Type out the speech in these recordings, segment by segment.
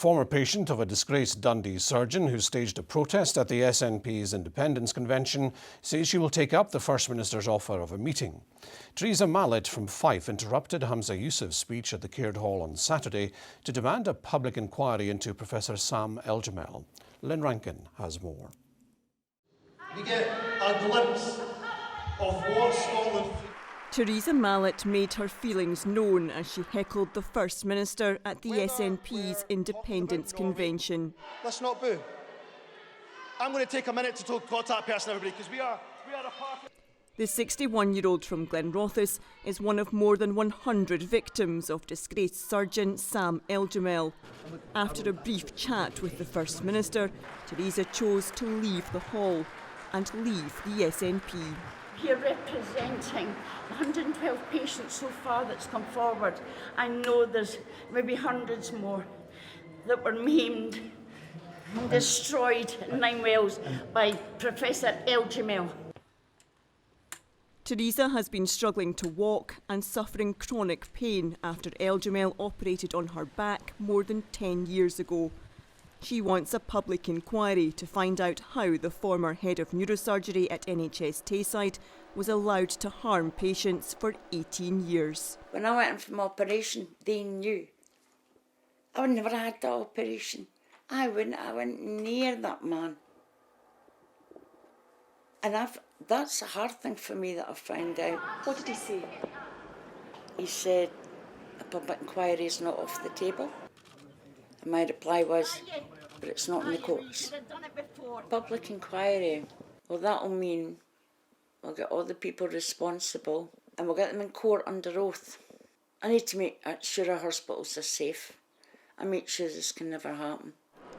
former patient of a disgraced Dundee surgeon who staged a protest at the SNP's Independence Convention says she will take up the First Minister's offer of a meeting. Theresa Mallet from Fife interrupted Hamza Yousaf's speech at the Caird Hall on Saturday to demand a public inquiry into Professor Sam Eljamel. Lynn Rankin has more. You get a glimpse of what Scotland... Theresa Mallet made her feelings known as she heckled the First Minister at the SNP's Independence Convention. Let's not boo. I'm going to take a minute to talk to that person, everybody, because we are a party. The 61-year-old from Glenrothes is one of more than 100 victims of disgraced surgeon Sam Eljamel. After a brief chat with the First Minister, Theresa chose to leave the hall and leave the SNP. Here representing 112 patients so far that's come forward. I know there's maybe hundreds more that were maimed and destroyed in 9 Wells by Professor Eljamel. Theresa has been struggling to walk and suffering chronic pain after Eljamel operated on her back more than 10 years ago. She wants a public inquiry to find out how the former head of neurosurgery at NHS Tayside was allowed to harm patients for 18 years. When I went in for my operation, they knew. I would never have had that operation. I went near that man. And that's a hard thing for me that I found out. What did he say? He said a public inquiry is not off the table. And my reply was, but it's not in the courts. Public inquiry, well, that'll mean we'll get all the people responsible and we'll get them in court under oath. I need to make sure our hospitals are safe and make sure this can never happen.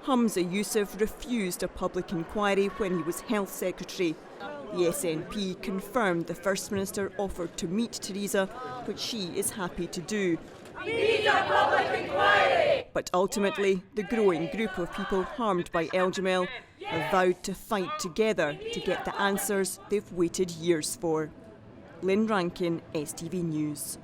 Hamza Yousaf refused a public inquiry when he was Health Secretary. The SNP confirmed the First Minister offered to meet Theresa, which she is happy to do. We need a public inquiry! But ultimately, the growing group of people harmed by Eljamel have vowed to fight together to get the answers they've waited years for. Lynn Rankin, STV News.